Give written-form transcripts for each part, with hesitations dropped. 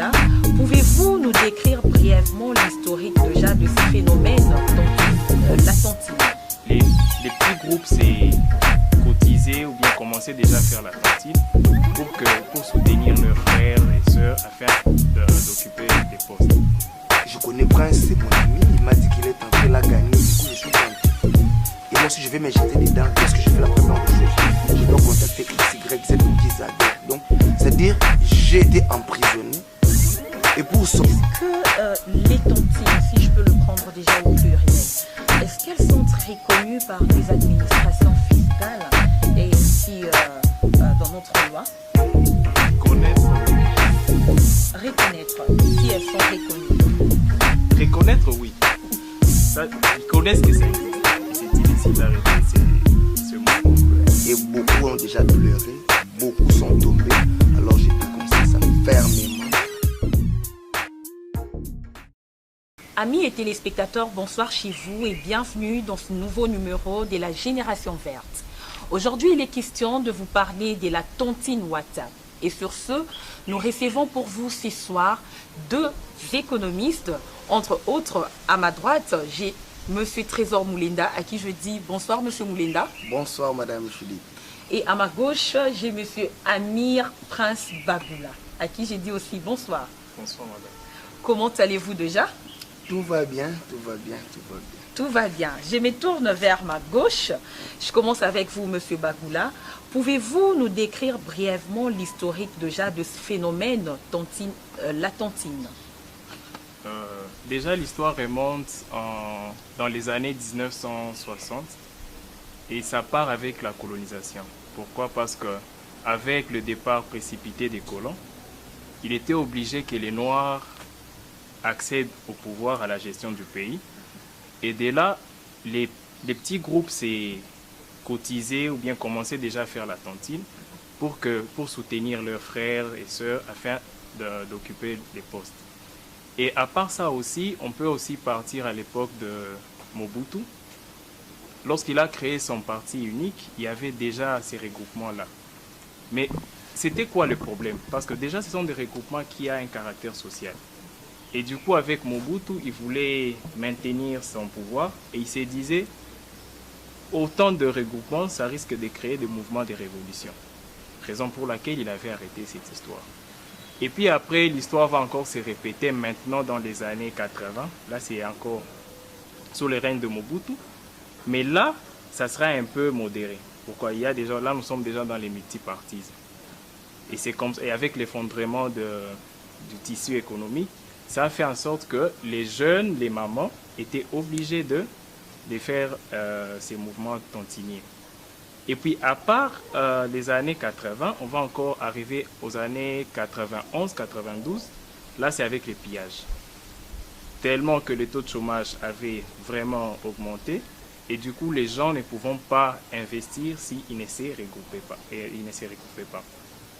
Bagoula, pouvez-vous nous décrire brièvement l'historique déjà de ce phénomène dont la tontine? Les petits groupes, c'est cotiser ou bien commencer déjà à faire la tontine pour soutenir leurs frères et sœurs afin d'occuper des postes. Je connais Prince, c'est mon ami, il m'a dit qu'il est en train de la gagner, du coup je suis content. Et moi si je vais me jeter dedans, qu'est-ce que je fais la première des choses? Je dois contacter X, Y, Z ou qui adhèrent. Donc, c'est-à-dire, j'ai été emprisonné. Et pour ça... Est-ce que les tontines, si je peux le prendre déjà au pluriel, est-ce qu'elles sont reconnues par les administrations fiscales et aussi dans notre loi? Reconnaître, si elles sont reconnues. Reconnaître, oui. Ça, ils connaissent que ça existe. C'est difficile d'arrêter ce mouvement. Et beaucoup ont déjà pleuré, beaucoup sont tombés. Alors j'ai pu conseiller ça fermement. Amis et téléspectateurs, bonsoir chez vous et bienvenue dans ce nouveau numéro de la Génération Verte. Aujourd'hui, il est question de vous parler de la tontine WhatsApp. Et sur ce, nous recevons pour vous ce soir deux économistes. Entre autres, à ma droite, j'ai M. Trésor Moulinda, à qui je dis bonsoir M. Moulinda. Bonsoir Madame Julie. Et à ma gauche, j'ai M. Amir Prince Bagoula, à qui j'ai dit aussi bonsoir. Bonsoir Madame. Comment allez-vous déjà? Tout va bien, tout va bien, tout va bien. Tout va bien. Je me tourne vers ma gauche. Je commence avec vous, M. Bagoula. Pouvez-vous nous décrire brièvement l'historique déjà de ce phénomène, la tontine? Déjà, l'histoire remonte dans les années 1960 et ça part avec la colonisation. Pourquoi? Parce qu'avec le départ précipité des colons, il était obligé que les Noirs accèdent au pouvoir, à la gestion du pays. Et dès là, les petits groupes s'est cotisé ou bien commencé déjà à faire la tontine pour soutenir leurs frères et sœurs afin d'occuper des postes. Et à part ça aussi, on peut aussi partir à l'époque de Mobutu. Lorsqu'il a créé son parti unique, il y avait déjà ces regroupements-là. Mais c'était quoi le problème? Parce que déjà, ce sont des regroupements qui ont un caractère social. Et du coup, avec Mobutu, il voulait maintenir son pouvoir et il se disait, autant de regroupements, ça risque de créer des mouvements de révolution. Raison pour laquelle il avait arrêté cette histoire. Et puis après, l'histoire va encore se répéter maintenant dans les années 80. Là, c'est encore sous le règne de Mobutu. Mais là, ça sera un peu modéré. Pourquoi? Il y a déjà, là, nous sommes déjà dans les multipartismes. Et c'est comme et avec l'effondrement du tissu économique, ça a fait en sorte que les jeunes, les mamans, étaient obligés de faire ces mouvements tontiniers. Et puis, à part les années 80, on va encore arriver aux années 91, 92. Là, c'est avec les pillages. Tellement que le taux de chômage avait vraiment augmenté. Et du coup, les gens ne pouvaient pas investir s'ils ne se regroupaient pas.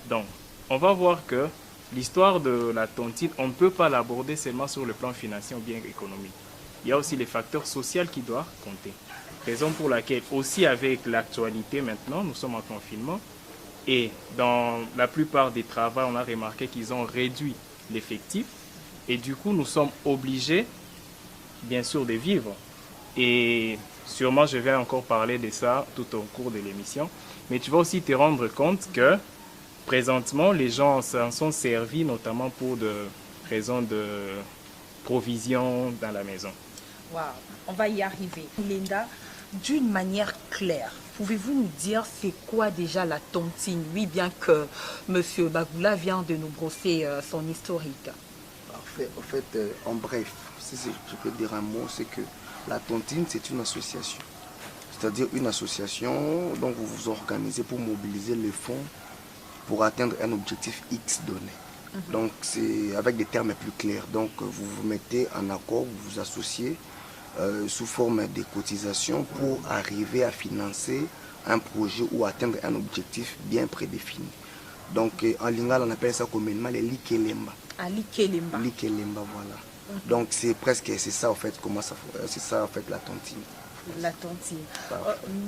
Donc, on va voir que l'histoire de la tontine, on ne peut pas l'aborder seulement sur le plan financier ou bien économique. Il y a aussi les facteurs sociaux qui doivent compter. Raison pour laquelle, aussi avec l'actualité maintenant, nous sommes en confinement. Et dans la plupart des travaux, on a remarqué qu'ils ont réduit l'effectif. Et du coup, nous sommes obligés, bien sûr, de vivre. Et sûrement, je vais encore parler de ça tout au cours de l'émission. Mais tu vas aussi te rendre compte que, présentement, les gens s'en sont servis, notamment pour des raisons de provision dans la maison. Wow, on va y arriver. Linda, d'une manière claire, pouvez-vous nous dire c'est quoi déjà la tontine? Oui, bien que M. Bagoula vient de nous brosser son historique. En bref, si je peux dire un mot, c'est que la tontine, c'est une association. C'est-à-dire une association dont vous vous organisez pour mobiliser les fonds pour atteindre un objectif X donné. Donc, c'est avec des termes plus clairs. Donc, vous vous mettez en accord, vous vous associez sous forme de cotisations pour arriver à financer un projet ou atteindre un objectif bien prédéfini. Donc, en lingala, on appelle ça communément les likelemba. Ah, likelemba. Likelemba, voilà. Donc, c'est ça, en fait, c'est ça, en fait, la tontine. La tontine.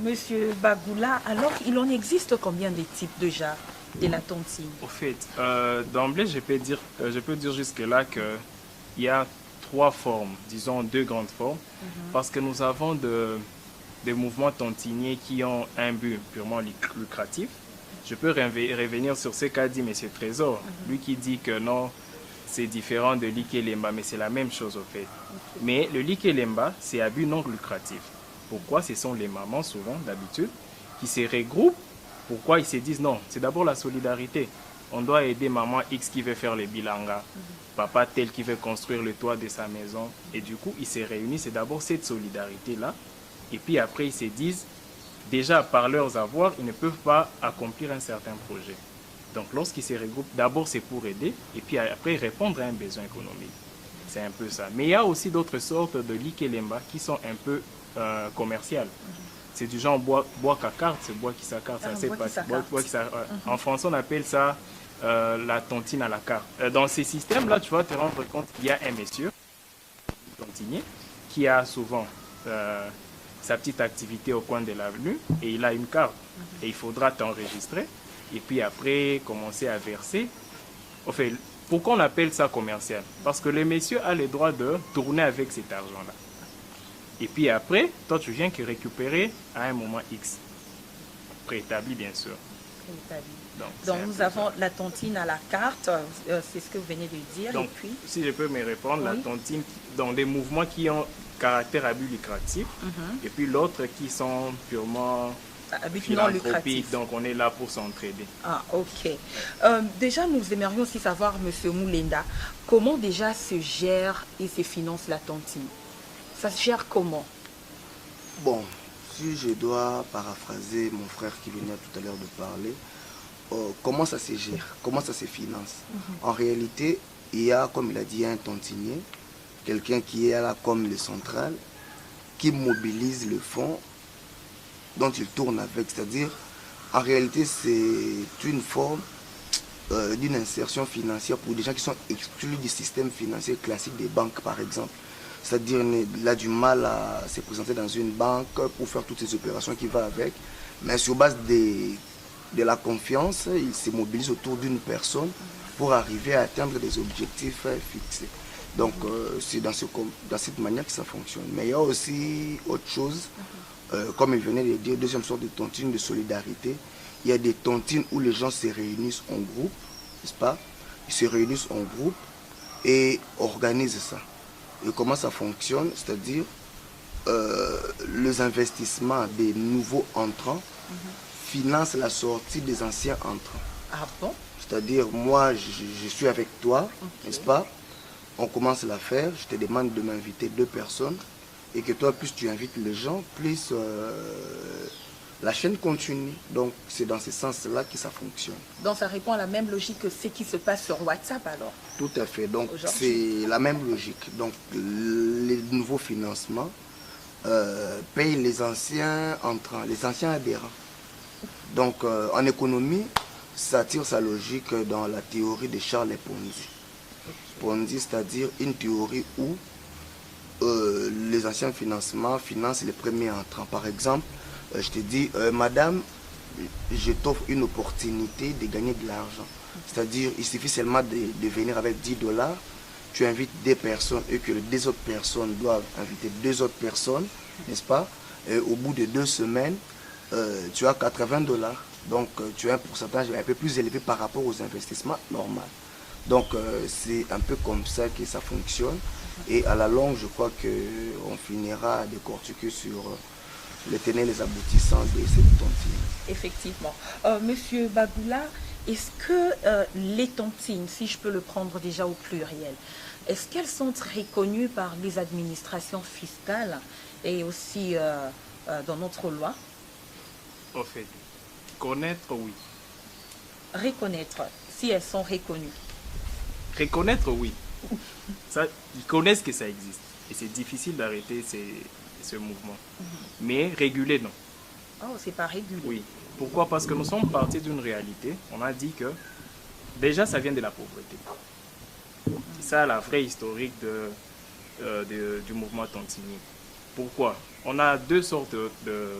Monsieur Bagoula, alors, il en existe combien de types déjà? de la tontine? Au fait, d'emblée, je peux dire jusque-là qu'il y a trois formes, disons deux grandes formes, parce que nous avons des mouvements tontiniers qui ont un but purement lucratif. Je peux revenir sur ce qu'a dit M. Trésor, lui qui dit que non, c'est différent de l'Ikelemba, mais c'est la même chose au fait. Mais le l'Ikelemba, c'est à but non lucratif. Pourquoi? Ce sont les mamans, souvent, d'habitude, qui se regroupent. Pourquoi ils se disent non? C'est d'abord la solidarité. On doit aider maman X qui veut faire les bilanga, papa tel qui veut construire le toit de sa maison. Et du coup, ils se réunissent. C'est d'abord cette solidarité-là. Et puis après, ils se disent, déjà par leurs avoirs, ils ne peuvent pas accomplir un certain projet. Donc lorsqu'ils se regroupent, d'abord c'est pour aider, et puis après répondre à un besoin économique. C'est un peu ça. Mais il y a aussi d'autres sortes de l'Ikelemba qui sont un peu commerciales. C'est du genre bois qu'à carte, c'est bois qui s'accarte. En français, on appelle ça la tontine à la carte. Dans ces systèmes-là, tu vas te rendre compte qu'il y a un monsieur, un tontinier, qui a souvent sa petite activité au coin de l'avenue et il a une carte. Et il faudra t'enregistrer et puis après commencer à verser. En fait, pourquoi on appelle ça commercial? Parce que le monsieur a le droit de tourner avec cet argent-là. Et puis après, toi, tu viens que récupérer à un moment X. Préétabli, bien sûr. Donc nous avons la tontine à la carte, c'est ce que vous venez de dire. Donc, et puis, si je peux me répondre, la tontine dans des mouvements qui ont caractère à but lucratif, et puis l'autre qui sont purement à but non lucratif. Donc on est là pour s'entraider. Ah, ok. Déjà, nous aimerions aussi savoir, Monsieur Moulenda, comment déjà se gère et se finance la tontine? Ça se gère comment? Bon, si je dois paraphraser mon frère qui venait tout à l'heure de parler, comment ça se gère? Comment ça se finance? En réalité, il y a, comme il a dit, un tontinier, quelqu'un qui est là comme le central, qui mobilise le fonds dont il tourne avec. C'est-à-dire, en réalité, c'est une forme d'une insertion financière pour des gens qui sont exclus du système financier classique des banques, par exemple. C'est-à-dire, il a du mal à se présenter dans une banque pour faire toutes ces opérations qui vont avec. Mais sur base de la confiance, il se mobilise autour d'une personne pour arriver à atteindre des objectifs fixés. Donc, c'est dans cette manière que ça fonctionne. Mais il y a aussi autre chose, comme il venait de dire, deuxième sorte de tontine de solidarité. Il y a des tontines où les gens se réunissent en groupe, n'est-ce pas? Ils se réunissent en groupe et organisent ça. Et comment ça fonctionne? C'est-à-dire, les investissements des nouveaux entrants financent la sortie des anciens entrants. Ah bon? C'est-à-dire, moi, je suis avec toi, n'est-ce pas? On commence l'affaire, je te demande de m'inviter 2 personnes et que toi, plus tu invites les gens, plus la chaîne continue. Donc, c'est dans ce sens-là que ça fonctionne. Donc, ça répond à la même logique que ce qui se passe sur WhatsApp, alors? Tout à fait. Donc, c'est la même logique. Donc, les nouveaux financements payent les anciens entrants, les anciens adhérents. Donc, en économie, ça tire sa logique dans la théorie de Charles Ponzi. Ponzi, c'est-à-dire une théorie où les anciens financements financent les premiers entrants. Par exemple, je te dis, madame, je t'offre une opportunité de gagner de l'argent. C'est-à-dire, il suffit seulement de venir avec 10 $, tu invites des personnes et que les 2 autres personnes doivent inviter 2 autres personnes, n'est-ce pas? Et au bout de 2 semaines, tu as 80 $. Donc, tu as un pourcentage un peu plus élevé par rapport aux investissements normaux. Donc, c'est un peu comme ça que ça fonctionne. Et à la longue, je crois qu'on finira à décortiquer sur les tenants et les aboutissants de cette tontine. Effectivement. Monsieur Bagoula, est-ce que les tontines, si je peux le prendre déjà au pluriel, est-ce qu'elles sont reconnues par les administrations fiscales et aussi dans notre loi? En fait, connaître, oui. Reconnaître, si elles sont reconnues. Reconnaître, oui. Ça, ils connaissent que ça existe. Et c'est difficile d'arrêter ce mouvement. Mais réguler, non. Oh, c'est pas régulé. Oui. Pourquoi? Parce que nous sommes partis d'une réalité. On a dit que déjà, ça vient de la pauvreté. C'est ça la vraie historique du mouvement tontinier. Pourquoi? On a 2 sortes de,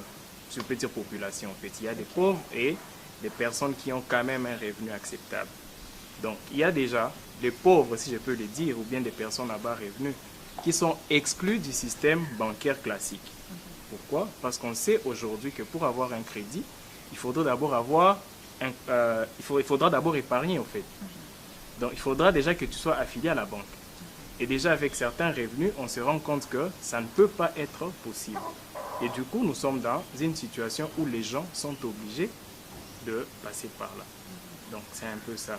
je peux dire, populations. En fait. Il y a des pauvres et des personnes qui ont quand même un revenu acceptable. Donc, il y a déjà les pauvres, si je peux le dire, ou bien des personnes à bas revenus, qui sont exclus du système bancaire classique. Pourquoi? Parce qu'on sait aujourd'hui que pour avoir un crédit, il faudra d'abord il faudra d'abord épargner, en fait. Donc, il faudra déjà que tu sois affilié à la banque. Et déjà, avec certains revenus, on se rend compte que ça ne peut pas être possible. Et du coup, nous sommes dans une situation où les gens sont obligés de passer par là. Donc, c'est un peu ça.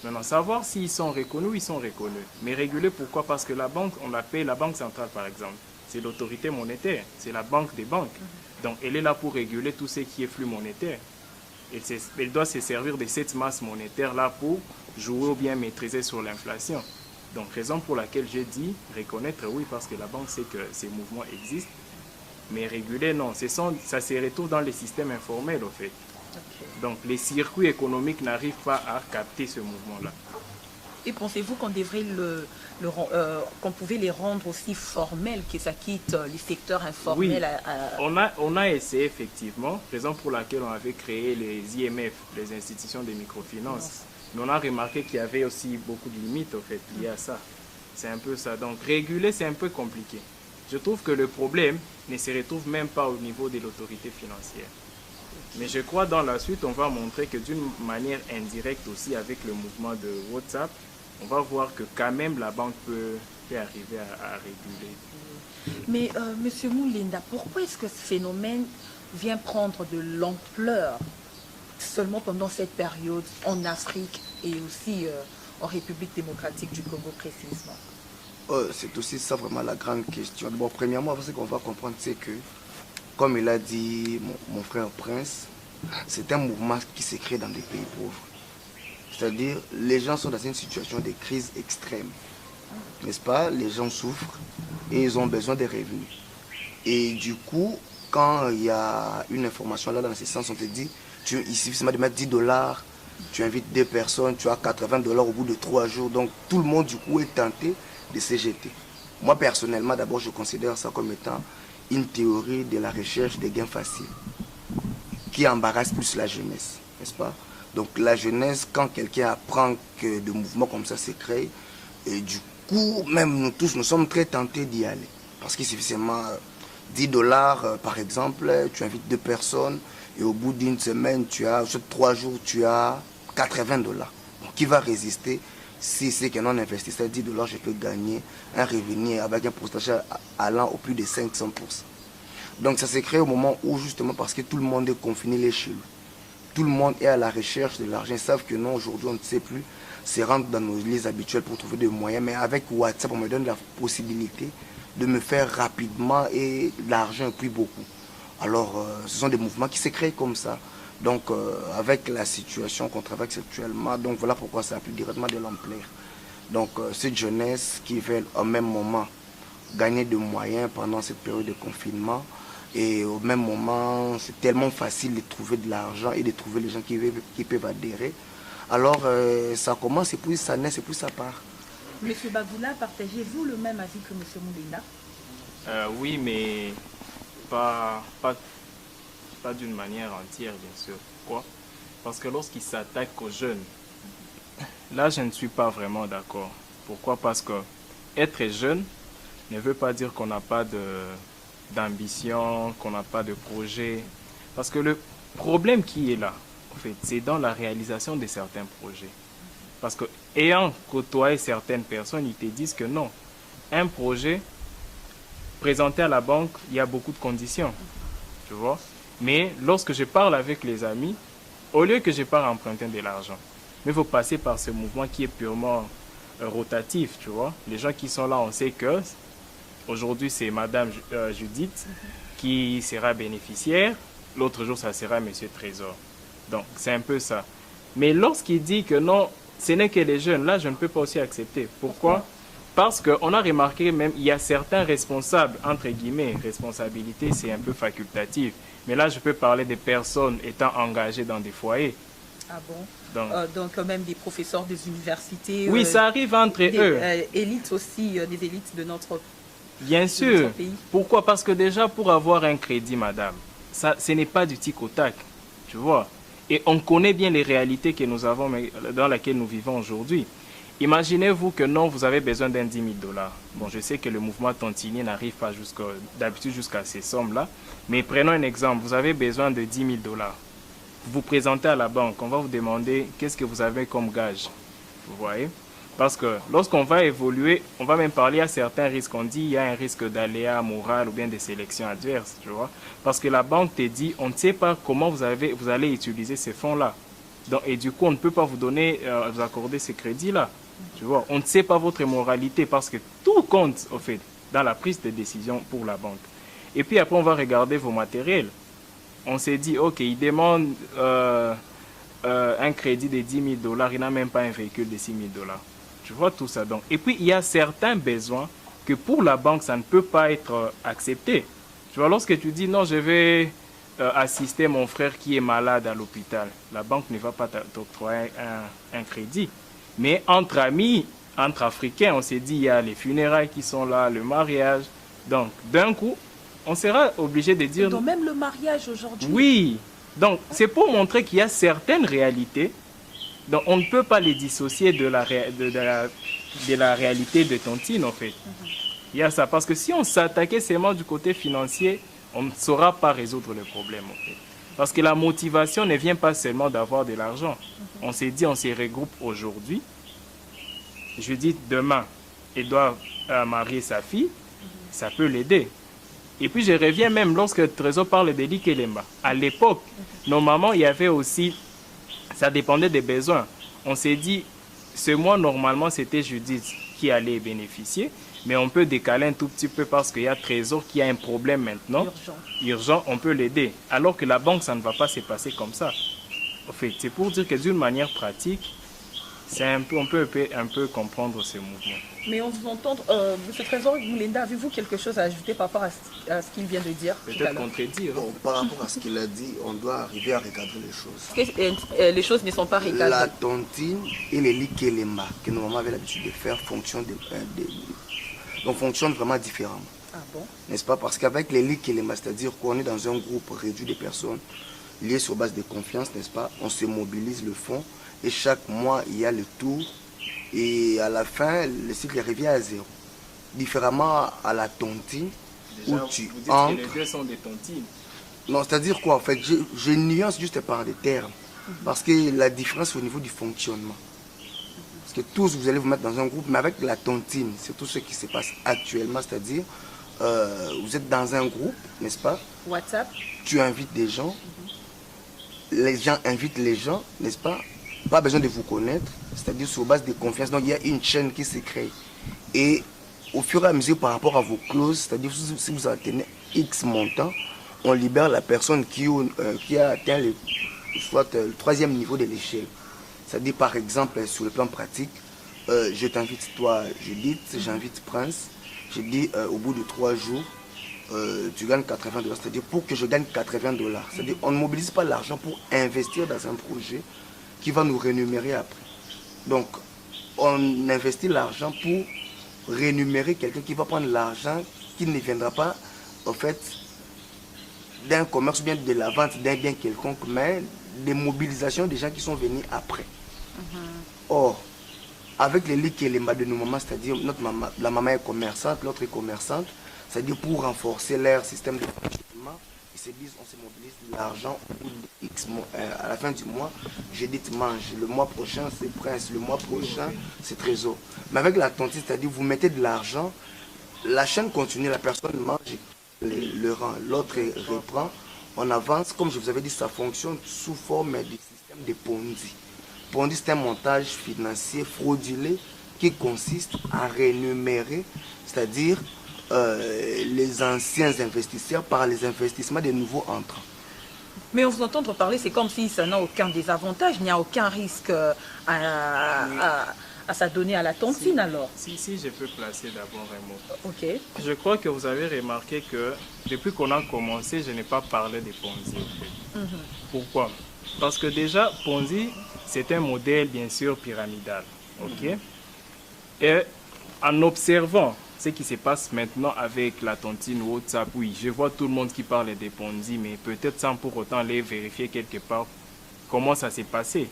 Maintenant, savoir s'ils sont reconnus ou ils sont reconnus. Mais réguler, pourquoi? Parce que la banque, on l'appelle la banque centrale, par exemple. C'est l'autorité monétaire, c'est la banque des banques. Donc, elle est là pour réguler tout ce qui est flux monétaire. Elle doit se servir de cette masse monétaire-là pour jouer ou bien maîtriser sur l'inflation. Donc, raison pour laquelle j'ai dit reconnaître, oui, parce que la banque sait que ces mouvements existent. Mais réguler, non. Ça se retrouve dans les systèmes informels, au fait. Ok. Donc, les circuits économiques n'arrivent pas à capter ce mouvement-là. Et pensez-vous qu'on devrait qu'on pouvait les rendre aussi formels, que ça quitte les secteurs informels Oui, on a essayé effectivement, raison pour laquelle on avait créé les IMF, les institutions de microfinance. Mais on a remarqué qu'il y avait aussi beaucoup de limites, en fait, liées à ça. C'est un peu ça. Donc, réguler, c'est un peu compliqué. Je trouve que le problème ne se retrouve même pas au niveau de l'autorité financière. Mais je crois dans la suite, on va montrer que d'une manière indirecte aussi avec le mouvement de WhatsApp, on va voir que quand même la banque peut arriver à réguler. Mais Monsieur Moulinda, pourquoi est-ce que ce phénomène vient prendre de l'ampleur seulement pendant cette période en Afrique et aussi en République démocratique du Congo précisément? C'est aussi ça vraiment la grande question. Bon, premièrement, ce qu'on va comprendre, c'est que, comme il a dit mon frère Prince, c'est un mouvement qui s'est créé dans des pays pauvres. C'est-à-dire, les gens sont dans une situation de crise extrême. N'est-ce pas? Les gens souffrent et ils ont besoin de revenus. Et du coup, quand il y a une information là dans ce sens, on te dit, il suffit de mettre $10, tu invites 2 personnes, tu as $80 au bout de 3 jours. Donc tout le monde du coup est tenté de se jeter. Moi personnellement, d'abord, je considère ça comme étant une théorie de la recherche des gains faciles qui embarrasse plus la jeunesse, n'est-ce pas? Donc la jeunesse, quand quelqu'un apprend que des mouvements comme ça se créent, et du coup, même nous tous, nous sommes très tentés d'y aller. Parce qu'il suffit seulement $10, par exemple, tu invites 2 personnes, et au bout d'une semaine, sur 3 jours, tu as $80. Donc qui va résister si c'est qu'un non-investisseur $10, je peux gagner un revenu avec un pourcentage allant au plus de 500%. Donc ça s'est créé au moment où, justement, parce que tout le monde est confiné les chez lui. Tout le monde est à la recherche de l'argent. Ils savent que non, aujourd'hui, on ne sait plus se rendre dans nos listes habituelles pour trouver des moyens. Mais avec WhatsApp, on me donne la possibilité de me faire rapidement et l'argent puis beaucoup. Alors, ce sont des mouvements qui se créent comme ça. Donc, avec la situation qu'on traverse actuellement, donc voilà pourquoi ça a pris directement de l'ampleur. Donc, cette jeunesse qui veut au même moment gagner des moyens pendant cette période de confinement, et au même moment, c'est tellement facile de trouver de l'argent et de trouver les gens qui peuvent adhérer. Alors, ça commence et puis ça naît et puis ça part. Monsieur Bagoula, partagez-vous le même avis que Monsieur Moulinda? Oui, mais pas d'une manière entière, bien sûr. Pourquoi? Parce que lorsqu'ils s'attaquent aux jeunes, là, je ne suis pas vraiment d'accord. Pourquoi? Parce que être jeune ne veut pas dire qu'on n'a pas d'ambition, qu'on n'a pas de projet. Parce que le problème qui est là, en fait, c'est dans la réalisation de certains projets. Parce que ayant côtoyé certaines personnes, ils te disent que non, un projet présenté à la banque, il y a beaucoup de conditions, tu vois. Mais lorsque je parle avec les amis, au lieu que je pars emprunter de l'argent, mais il faut passer par ce mouvement qui est purement rotatif, tu vois. Les gens qui sont là, on sait que aujourd'hui, c'est Madame Judith qui sera bénéficiaire. L'autre jour, ça sera Monsieur Trésor. Donc, c'est un peu ça. Mais lorsqu'il dit que non, ce n'est que les jeunes, là, je ne peux pas aussi accepter. Pourquoi? Parce qu'on a remarqué même, il y a certains responsables, entre guillemets, responsabilité, c'est un peu facultatif. Mais là, je peux parler des personnes étant engagées dans des foyers. Ah bon? Donc même des professeurs des universités. Oui, ça arrive entre eux. Élites aussi, des élites de notre Bien sûr. Pourquoi? Parce que déjà, pour avoir un crédit, madame, ça, ce n'est pas du tic au tac, tu vois. Et on connaît bien les réalités que nous avons, dans lesquelles nous vivons aujourd'hui. Imaginez-vous que non, vous avez besoin d'un 10 000 $. Bon, je sais que le mouvement tontinier n'arrive pas d'habitude jusqu'à ces sommes-là, mais prenons un exemple. Vous avez besoin de 10 000 $. Vous vous présentez à la banque, on va vous demander qu'est-ce que vous avez comme gage. Vous voyez? Parce que lorsqu'on va évoluer, on va même parler à certains risques. On dit il y a un risque d'aléa moral ou bien de sélection adverse, tu vois. Parce que la banque te dit, on ne sait pas comment vous allez utiliser ces fonds-là. Et du coup, on ne peut pas vous donner, vous accorder ces crédits-là. Tu vois, on ne sait pas votre moralité parce que tout compte, au fait, dans la prise de décision pour la banque. Et puis après, on va regarder vos matériels. On s'est dit, OK, il demande un crédit de 10 000 $, il n'a même pas un véhicule de 6 000 $. Tu vois tout ça donc. Et puis, il y a certains besoins que pour la banque, ça ne peut pas être accepté. Tu vois, lorsque tu dis, non, je vais assister mon frère qui est malade à l'hôpital, la banque ne va pas t'octroyer un crédit. Mais entre amis, entre Africains, on s'est dit, il y a les funérailles qui sont là, le mariage. Donc, d'un coup, on sera obligé de dire... Donc, même le mariage aujourd'hui. Oui. Donc, c'est pour montrer qu'il y a certaines réalités. Donc, on ne peut pas les dissocier de la réalité de tontine, en fait. Il y a ça. Parce que si on s'attaquait seulement du côté financier, on ne saura pas résoudre le problème, en fait. Parce que la motivation ne vient pas seulement d'avoir de l'argent. On s'est dit, on se regroupe aujourd'hui. Je dis, demain, il doit marier sa fille. Ça peut l'aider. Et puis, je reviens même lorsque Trésor parle de l'Ikelemba. À l'époque, normalement, il y avait aussi... Ça dépendait des besoins. On s'est dit, ce mois, normalement, c'était Judith qui allait bénéficier. Mais on peut décaler un tout petit peu parce qu'il y a Trésor qui a un problème maintenant. Urgent, on peut l'aider. Alors que la banque, ça ne va pas se passer comme ça. En fait, c'est pour dire que d'une manière pratique, on peut un peu comprendre ce mouvement. Mais on vous entend, M. Trésor Mulenda, avez-vous quelque chose à ajouter par rapport à ce qu'il vient de dire? Peut-être contredire. Bon, par rapport à ce qu'il a dit, on doit arriver à recadrer les choses. Que, les choses ne sont pas recadrées. La tontine et les Likelemba, que nos mamans avaient l'habitude de faire, fonctionnent vraiment différemment. Ah bon? N'est-ce pas? Parce qu'avec les Likelemba, c'est-à-dire qu'on est dans un groupe réduit de personnes liées sur base de confiance, n'est-ce pas? On se mobilise le fonds et chaque mois, il y a le tour. Et à la fin, le cycle revient à zéro. Différemment à la tontine, déjà, où tu vous dites entres... que les deux sont des tontines. Non, c'est-à-dire quoi? En fait, je nuance juste par des termes. Parce que la différence est au niveau du fonctionnement. Parce que tous, vous allez vous mettre dans un groupe, mais avec la tontine, c'est tout ce qui se passe actuellement. C'est-à-dire, vous êtes dans un groupe, n'est-ce pas? WhatsApp. Tu invites des gens. Les gens invitent les gens, n'est-ce pas? Pas besoin de vous connaître, c'est-à-dire sur base de confiance. Donc il y a une chaîne qui se crée. Et au fur et à mesure par rapport à vos clauses, c'est-à-dire si vous atteignez X montant, on libère la personne qui a atteint soit le troisième niveau de l'échelle. C'est-à-dire par exemple sur le plan pratique, je t'invite toi Judith, j'invite Prince, je dis au bout de 3 jours, tu gagnes 80 $. C'est-à-dire pour que je gagne 80 $. C'est-à-dire on ne mobilise pas l'argent pour investir dans un projet qui va nous rémunérer après. Donc, on investit l'argent pour rémunérer quelqu'un qui va prendre l'argent qui ne viendra pas, en fait, d'un commerce ou bien de la vente d'un bien quelconque, mais des mobilisations des gens qui sont venus après. Or, avec les lits et les de nos mamans, c'est-à-dire la maman est commerçante, l'autre est commerçante, c'est-à-dire pour renforcer leur système de fonctionnement, ils se disent on se mobilise l'argent à la fin du mois, j'ai dit mange, le mois prochain c'est Prince, le mois prochain c'est Trésor. Mais avec la tontine, c'est-à-dire vous mettez de l'argent, la chaîne continue, la personne mange le rang, l'autre reprend, on avance, comme je vous avais dit, ça fonctionne sous forme du système de Ponzi. Ponzi, c'est un montage financier frauduleux qui consiste à rémunérer, c'est-à-dire les anciens investisseurs par les investissements des nouveaux entrants. Mais on vous entend parler, c'est comme si ça n'a aucun désavantage, il n'y a aucun risque à s'adonner à la tontine alors. Si je peux placer d'abord un mot. Ok. Je crois que vous avez remarqué que depuis qu'on a commencé, je n'ai pas parlé de Ponzi. En fait. Pourquoi? Parce que déjà, Ponzi, c'est un modèle bien sûr pyramidal. Ok. Et en observant ce qui se passe maintenant avec la tontine WhatsApp, oui, je vois tout le monde qui parle des Ponzi, mais peut-être sans pour autant les vérifier quelque part comment ça s'est passé.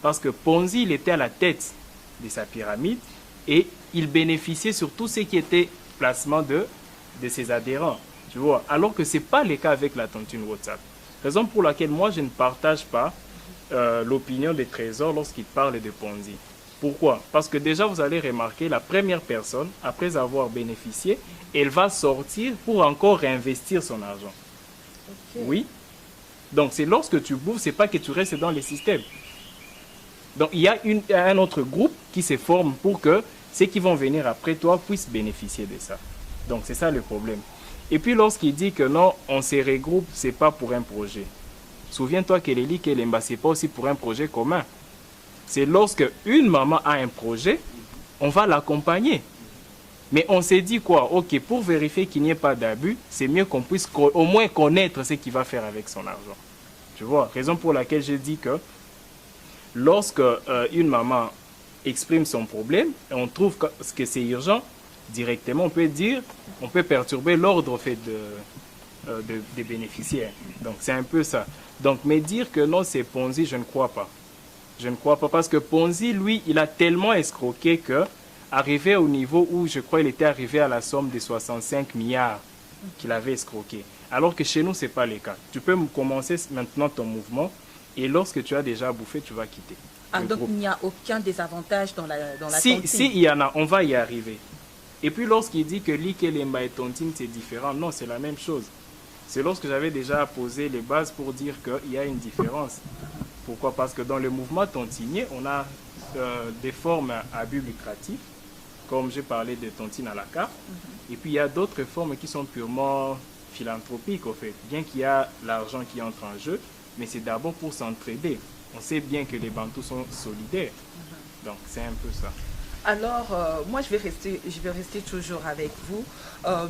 Parce que Ponzi, il était à la tête de sa pyramide et il bénéficiait sur tout ce qui était placement de ses adhérents. Tu vois, alors que ce n'est pas le cas avec la tontine WhatsApp. Raison pour laquelle moi, je ne partage pas l'opinion des trésors lorsqu'il parle de Ponzi. Pourquoi? Parce que déjà, vous allez remarquer, la première personne, après avoir bénéficié, elle va sortir pour encore réinvestir son argent. Okay. Oui. Donc, c'est lorsque tu bouffes, ce n'est pas que tu restes dans les systèmes. Donc, il y a un autre groupe qui se forme pour que ceux qui vont venir après toi puissent bénéficier de ça. Donc, c'est ça le problème. Et puis, lorsqu'il dit que non, on se regroupe, ce n'est pas pour un projet. Souviens-toi que Kelly Kelemba, ce n'est pas aussi pour un projet commun. C'est lorsque une maman a un projet, on va l'accompagner. Mais on s'est dit quoi? Ok, pour vérifier qu'il n'y ait pas d'abus, c'est mieux qu'on puisse au moins connaître ce qu'il va faire avec son argent. Tu vois, raison pour laquelle je dis que lorsque une maman exprime son problème, et on trouve que c'est urgent, directement, on peut perturber l'ordre fait des bénéficiaires. Donc, c'est un peu ça. Donc, mais dire que non, c'est Ponzi, je ne crois pas. Je ne crois pas parce que Ponzi, lui, il a tellement escroqué que, arrivé au niveau où, je crois, il était arrivé à la somme de 65 milliards qu'il avait escroqué. Alors que chez nous, ce n'est pas le cas. Tu peux commencer maintenant ton mouvement et lorsque tu as déjà bouffé, tu vas quitter. Ah, donc il n'y a aucun désavantage dans la tontine. Si, il y en a, on va y arriver. Et puis lorsqu'il dit que Likelemba et tontine, c'est différent, non, c'est la même chose. C'est lorsque j'avais déjà posé les bases pour dire qu'il y a une différence. Pourquoi? Parce que dans le mouvement tontinier, on a des formes à but lucratif, comme j'ai parlé de tontine à la carte. Et puis il y a d'autres formes qui sont purement philanthropiques, au fait. Bien qu'il y a l'argent qui entre en jeu, mais c'est d'abord pour s'entraider. On sait bien que les Bantous sont solidaires. Donc c'est un peu ça. Alors, moi je vais rester toujours avec vous,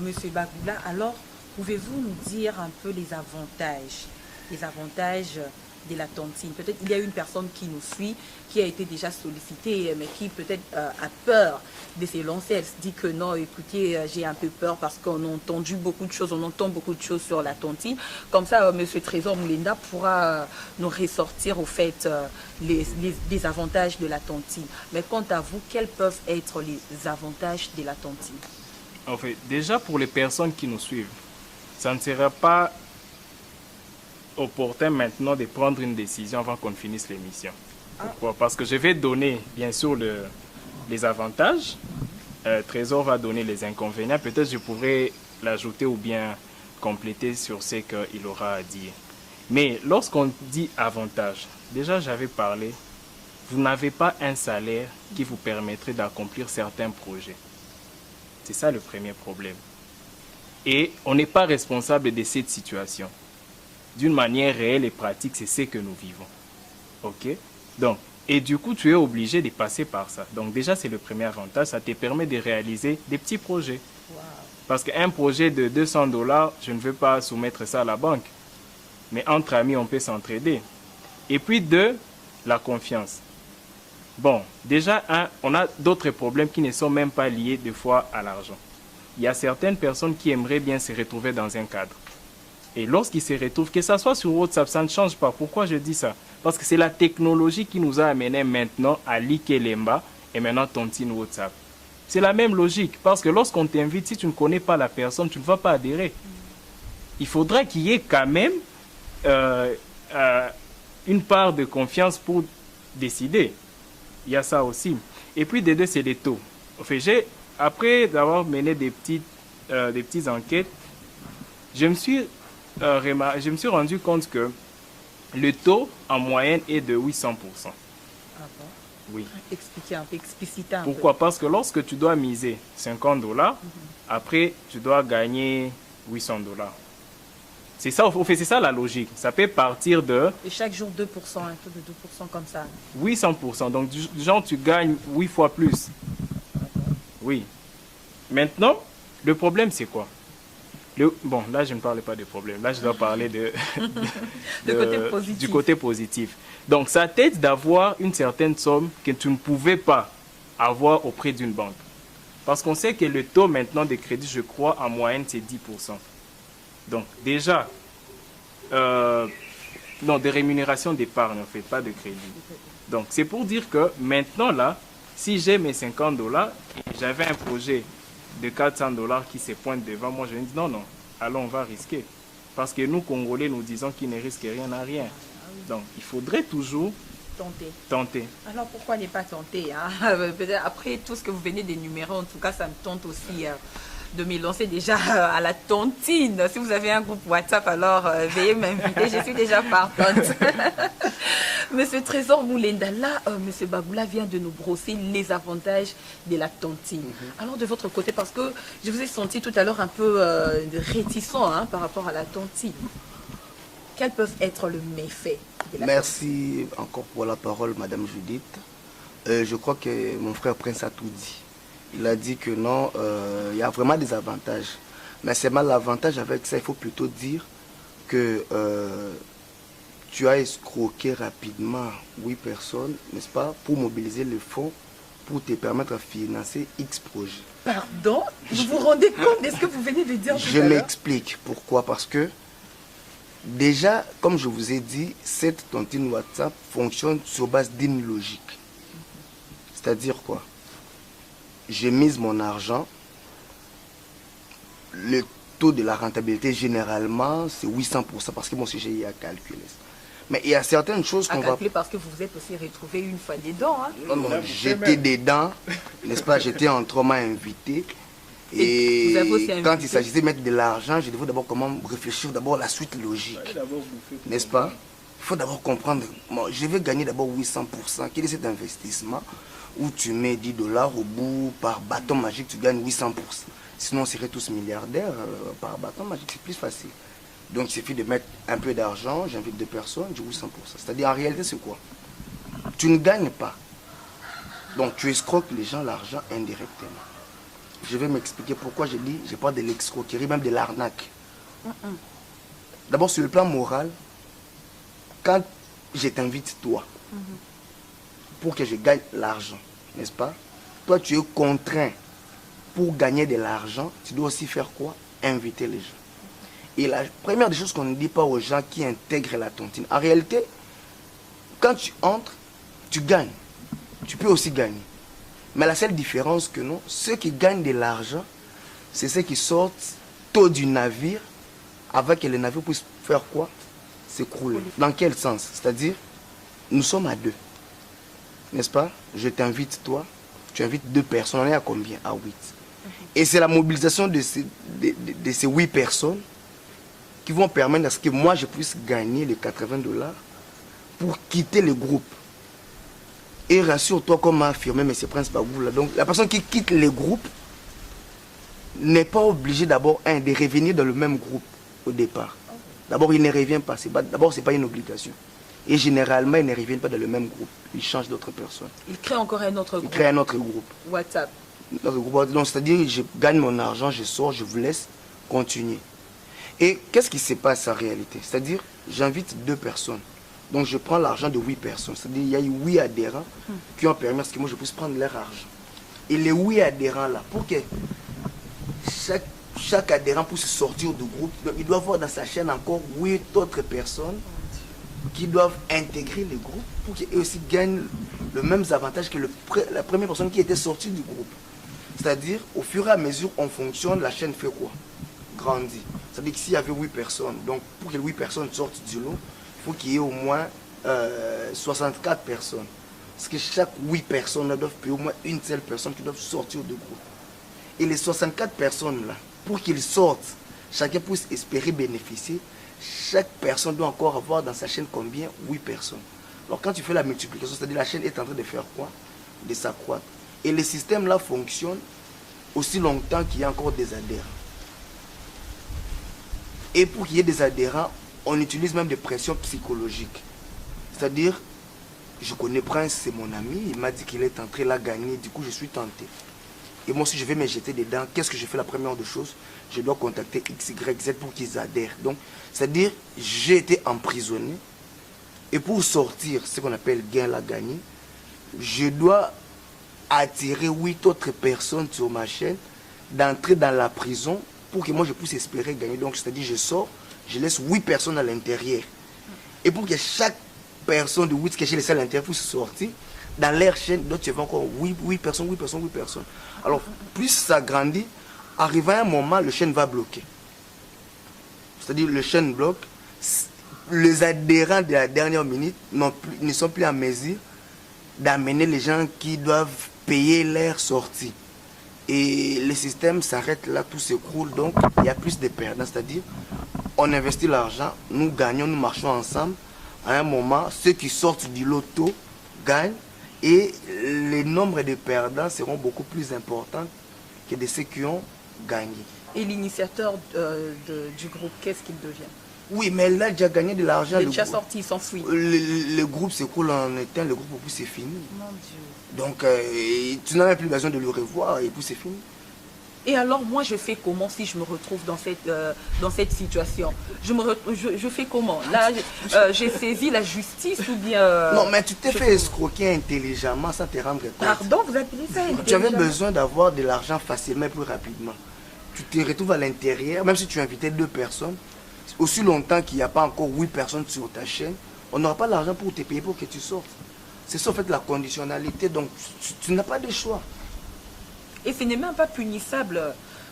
Monsieur Bagoula. Alors, pouvez-vous nous dire un peu les avantages de la tontine? Peut-être il y a une personne qui nous suit, qui a été déjà sollicitée, mais qui peut-être a peur de se lancer. Elle se dit que non, écoutez, j'ai un peu peur parce qu'on a entendu beaucoup de choses, on entend beaucoup de choses sur la tontine. Comme ça, Monsieur Trésor Moulinda pourra nous ressortir au fait les avantages de la tontine. Mais quant à vous, quels peuvent être les avantages de la tontine? En fait, déjà pour les personnes qui nous suivent, ça ne sera pas opportun maintenant de prendre une décision avant qu'on finisse l'émission. Pourquoi? Parce que je vais donner, bien sûr, les avantages. Trésor va donner les inconvénients. Peut-être je pourrais l'ajouter ou bien compléter sur ce qu'il aura à dire. Mais lorsqu'on dit avantage, déjà j'avais parlé, vous n'avez pas un salaire qui vous permettrait d'accomplir certains projets. C'est ça le premier problème. Et on n'est pas responsable de cette situation. D'une manière réelle et pratique, c'est ce que nous vivons. OK? Donc, et du coup, tu es obligé de passer par ça. Donc déjà, c'est le premier avantage. Ça te permet de réaliser des petits projets. Wow. Parce qu'un projet de 200 $, je ne veux pas soumettre ça à la banque. Mais entre amis, on peut s'entraider. Et puis deux, la confiance. Bon, déjà, on a d'autres problèmes qui ne sont même pas liés des fois à l'argent. Il y a certaines personnes qui aimeraient bien se retrouver dans un cadre. Et lorsqu'ils se retrouvent, que ce soit sur WhatsApp, ça ne change pas. Pourquoi je dis ça? Parce que c'est la technologie qui nous a amenés maintenant à Likelemba et maintenant tontine WhatsApp. C'est la même logique. Parce que lorsqu'on t'invite, si tu ne connais pas la personne, tu ne vas pas adhérer. Il faudra qu'il y ait quand même une part de confiance pour décider. Il y a ça aussi. Et puis, des deux, c'est les taux. En fait, après avoir mené des petites enquêtes, je me suis rendu compte que le taux en moyenne est de 800%. Ah bon? Oui. Expliquez un peu, explicitez un peu. Pourquoi? Parce que lorsque tu dois miser 50 $, après, tu dois gagner 800 $. C'est ça, au fait, c'est ça la logique. Ça peut partir de... Et chaque jour 2%, un taux de 2% comme ça. 800%. Donc, genre, tu gagnes 8 fois plus. Oui. Maintenant, le problème, c'est quoi? Bon, là, je ne parle pas de problème. Là, je dois parler du côté positif. Donc, ça t'aide d'avoir une certaine somme que tu ne pouvais pas avoir auprès d'une banque. Parce qu'on sait que le taux maintenant de crédit, je crois, en moyenne, c'est 10%. Donc, déjà, Non, de rémunération d'épargne, en fait, pas de crédit. Donc, c'est pour dire que maintenant, là, si j'ai mes 50 dollars et j'avais un projet de 400 dollars qui se pointe devant moi, je me dis non, non, allons, on va risquer. Parce que nous, Congolais, nous disons qu'il ne risque rien à rien. Donc, il faudrait toujours tenter. Alors, pourquoi ne pas tenter hein? Peut-être après tout ce que vous venez d'énumérer, en tout cas, ça me tente aussi de me lancer déjà à la tontine. Si vous avez un groupe WhatsApp, alors veuillez m'inviter, je suis déjà partante. Monsieur Trésor Moulenda, là, Monsieur Bagoula vient de nous brosser les avantages de la tontine. Alors, de votre côté, parce que je vous ai senti tout à l'heure un peu réticent hein, par rapport à la tontine. Quels peuvent être le méfait de la Merci encore pour la parole, Madame Judith. Je crois que mon frère Prince a tout dit. Il a dit que non, il y a vraiment des avantages. Mais c'est mal l'avantage avec ça, il faut plutôt dire que tu as escroqué rapidement 8 personnes, n'est-ce pas, pour mobiliser le fonds, pour te permettre de financer X projets. Pardon? Vous vous rendez compte de ce que vous venez de dire? Je m'explique. Pourquoi? Parce que déjà, comme je vous ai dit, cette tontine WhatsApp fonctionne sur base d'une logique. C'est-à-dire quoi? J'ai mis mon argent, le taux de la rentabilité généralement c'est 800% parce que mon CGI a calculé. Mais il y a certaines choses qu'on va... parce que vous vous êtes aussi retrouvé une fois dedans. Hein? Non, non, j'étais dedans, n'est-ce pas? J'étais entre moi invité. Et quand il s'agissait de mettre de l'argent, je devais d'abord comment réfléchir d'abord à la suite logique. N'est-ce pas? Il faut d'abord comprendre, bon, je vais gagner d'abord 800%. Quel est cet investissement où tu mets 10 dollars au bout, par bâton magique, tu gagnes 800%. Sinon, on serait tous milliardaires par bâton magique, c'est plus facile. Donc, il suffit de mettre un peu d'argent, j'invite 2 personnes, j'ai 800%. C'est-à-dire, en réalité, c'est quoi? Tu ne gagnes pas. Donc, tu escroques les gens l'argent indirectement. Je vais m'expliquer pourquoi je dis, je parle de l'escroquerie, même de l'arnaque. D'abord, sur le plan moral, quand je t'invite, toi, pour que je gagne l'argent, n'est-ce pas? Toi, tu es contraint. Pour gagner de l'argent, tu dois aussi faire quoi? Inviter les gens. Et la première des choses qu'on ne dit pas aux gens qui intègrent la tontine, en réalité, quand tu entres, tu gagnes. Tu peux aussi gagner. Mais la seule différence que non, ceux qui gagnent de l'argent, c'est ceux qui sortent tôt du navire, avec que le navire puisse faire quoi? S'écrouler. Dans quel sens? C'est-à-dire, nous sommes à 2. N'est-ce pas? Je t'invite, toi, tu invites 2 personnes, on est à combien? À 8. Et c'est la mobilisation de ces 8 personnes qui vont permettre à ce que moi je puisse gagner les 80 dollars pour quitter le groupe. Et rassure-toi, comme m'a affirmé M. Prince Bagoula, donc la personne qui quitte le groupe n'est pas obligée d'abord de revenir dans le même groupe au départ. D'abord, il ne revient pas. D'abord, ce n'est pas une obligation. Et généralement, ils ne reviennent pas dans le même groupe. Ils changent d'autres personnes. Ils créent encore un autre groupe. Ils créent un autre groupe. WhatsApp. Donc, c'est-à-dire, je gagne mon argent, je sors, je vous laisse continuer. Et qu'est-ce qui se passe en réalité? C'est-à-dire, j'invite 2 personnes. Donc, je prends l'argent de 8 personnes. C'est-à-dire, il y a eu 8 adhérents qui ont permis à ce que moi, je puisse prendre leur argent. Et les 8 adhérents-là, pour que chaque adhérent puisse sortir du groupe, il doit avoir dans sa chaîne encore 8 autres personnes qui doivent intégrer le groupe pour qu'ils aussi gagnent le même avantage que la première personne qui était sortie du groupe. C'est-à-dire, au fur et à mesure, on fonctionne, la chaîne fait quoi? Grandit. C'est-à-dire que s'il y avait 8 personnes, donc pour que les 8 personnes sortent du lot, il faut qu'il y ait au moins 64 personnes. Parce que chaque 8 personnes doivent payer au moins une seule personne qui doit sortir du groupe. Et les 64 personnes-là, pour qu'ils sortent, chacun puisse espérer bénéficier, chaque personne doit encore avoir dans sa chaîne combien? 8 personnes. Alors quand tu fais la multiplication, c'est-à-dire la chaîne est en train de faire quoi? De s'accroître. Et le système-là fonctionne aussi longtemps qu'il y a encore des adhérents. Et pour qu'il y ait des adhérents, on utilise même des pressions psychologiques. C'est-à-dire, je connais Prince, c'est mon ami, il m'a dit qu'il est entré là gagner, du coup je suis tenté. Et moi, si je vais me jeter dedans, qu'est-ce que je fais la première des choses? Je dois contacter X, Y, Z pour qu'ils adhèrent. Donc, c'est-à-dire, j'ai été emprisonné. Et pour sortir, ce qu'on appelle gain la gagner, je dois attirer 8 autres personnes sur ma chaîne, d'entrer dans la prison pour que moi je puisse espérer gagner. Donc, c'est-à-dire, je sors, je laisse 8 personnes à l'intérieur. Et pour que chaque personne de 8 cachés laissé à l'intérieur puisse sortir, dans leur chaîne, d'autres tu vas encore 8 personnes, 8 personnes, 8 personnes. Alors, plus ça grandit, arrivé à un moment, le chaîne va bloquer. C'est-à-dire, le chaîne bloque. Les adhérents de la dernière minute ne sont plus en mesure d'amener les gens qui doivent payer leur sortie. Et le système s'arrête là, tout s'écroule, donc il y a plus de perdants. C'est-à-dire, on investit l'argent, nous gagnons, nous marchons ensemble. À un moment, ceux qui sortent du loto gagnent et les nombres de perdants seront beaucoup plus importants que de ceux qui ont gagné. Et l'initiateur du groupe, qu'est-ce qu'il devient? Oui, mais là, il a déjà gagné de l'argent. Il est déjà sorti, il s'enfuit. Le groupe s'écoule en éteint, le groupe, c'est fini. Mon Dieu. Donc, tu n'as même plus besoin de le revoir et puis c'est fini. Et alors, moi, je fais comment si je me retrouve dans cette situation? Je fais comment? Là, j'ai saisi la justice ou bien... Non, mais tu t'es fait escroquer intelligemment sans te rendre compte. Pardon, vous appelez ça intelligemment? Tu avais besoin d'avoir de l'argent facilement et plus rapidement. Tu te retrouves à l'intérieur, même si tu invitais 2 personnes, aussi longtemps qu'il n'y a pas encore 8 personnes sur ta chaîne, on n'aura pas l'argent pour te payer pour que tu sortes. C'est ça en fait la conditionnalité, donc tu n'as pas de choix. Et ce n'est même pas punissable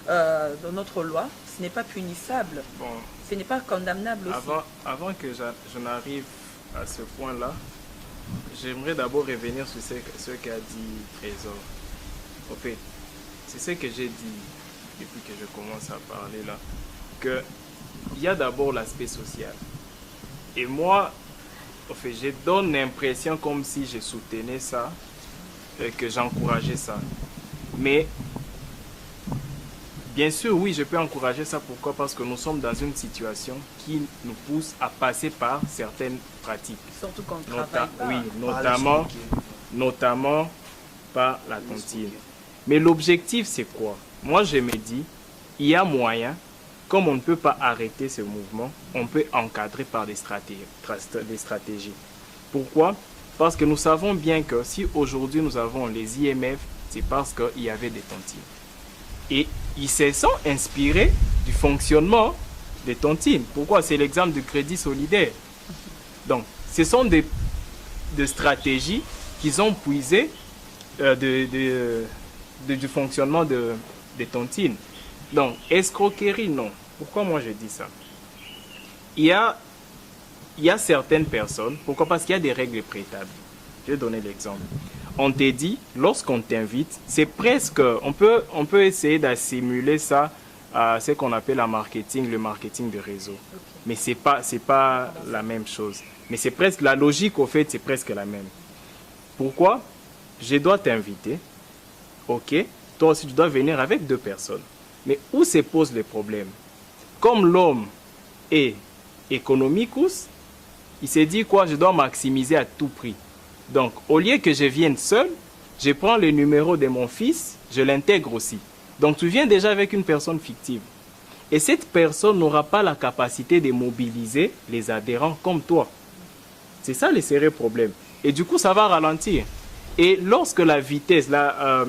dans notre loi, ce n'est pas punissable, Bon, ce n'est pas condamnable aussi. avant que je n'arrive à ce point-là, j'aimerais d'abord revenir sur ce qu'a dit Trésor. En fait, c'est ce que j'ai dit depuis que je commence à parler là, que il y a d'abord l'aspect social. Et moi, en fait, je donne l'impression comme si je soutenais ça, que j'encourageais ça. Mais, bien sûr, oui, je peux encourager ça. Pourquoi? Parce que nous sommes dans une situation qui nous pousse à passer par certaines pratiques. Surtout quand on travaille pas. Oui, notamment par la tontine. Mais l'objectif, c'est quoi? Moi, je me dis, il y a moyen, comme on ne peut pas arrêter ce mouvement, on peut encadrer par des stratégies. Pourquoi? Parce que nous savons bien que si aujourd'hui nous avons les IMF, c'est parce qu'il y avait des tontines. Et ils se sont inspirés du fonctionnement des tontines. Pourquoi? C'est l'exemple du crédit solidaire. Donc, ce sont des stratégies qu'ils ont puisées du fonctionnement des tontines. Donc, escroquerie, non. Pourquoi moi je dis ça? Il y a certaines personnes, pourquoi? Parce qu'il y a des règles préétablies. Je vais donner l'exemple. On te dit, lorsqu'on t'invite, c'est presque, on peut essayer d'assimiler ça à ce qu'on appelle le marketing de réseau. Okay. Mais c'est pas la même chose. Mais c'est presque, la logique au fait, c'est presque la même. Pourquoi? Je dois t'inviter, ok, toi aussi tu dois venir avec 2 personnes. Mais où se pose le problème? Comme l'homme est économicus, il s'est dit quoi? Je dois maximiser à tout prix. Donc, au lieu que je vienne seul, je prends le numéro de mon fils, je l'intègre aussi. Donc, tu viens déjà avec une personne fictive. Et cette personne n'aura pas la capacité de mobiliser les adhérents comme toi. C'est ça le sérieux problème. Et du coup, ça va ralentir. Et lorsque la vitesse à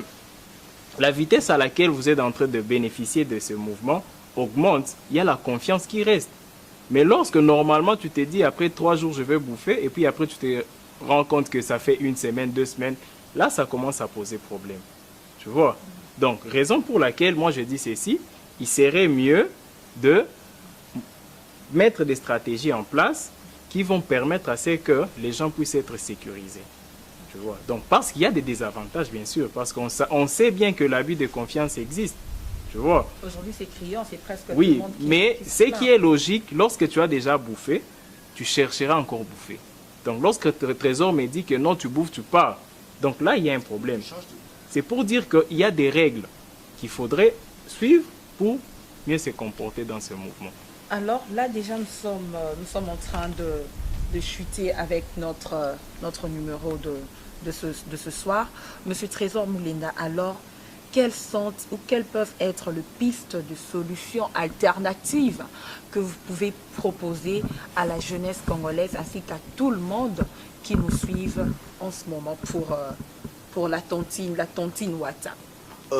laquelle vous êtes en train de bénéficier de ce mouvement augmente, il y a la confiance qui reste. Mais lorsque normalement tu te dis après 3 jours je vais bouffer et puis après tu te rends compte que ça fait 1 semaine, 2 semaines, là ça commence à poser problème. Tu vois? Donc, raison pour laquelle moi je dis ceci, il serait mieux de mettre des stratégies en place qui vont permettre à ce que les gens puissent être sécurisés. Tu vois? Donc, parce qu'il y a des désavantages, bien sûr, parce qu'on sait bien que l'abus de confiance existe. Tu vois? Aujourd'hui, c'est criant, c'est presque oui, tout le monde mais ce qui est logique, lorsque tu as déjà bouffé, tu chercheras encore bouffer. Donc, lorsque le trésor me dit que non, tu bouffes, tu pars. Donc là, il y a un problème. C'est pour dire qu'il y a des règles qu'il faudrait suivre pour mieux se comporter dans ce mouvement. Alors là, déjà, nous sommes en train de chuter avec notre numéro de ce soir. Monsieur Trésor Moulenda, alors, quelles peuvent être les pistes de solutions alternatives que vous pouvez proposer à la jeunesse congolaise ainsi qu'à tout le monde qui nous suivent en ce moment pour la tontine Wata?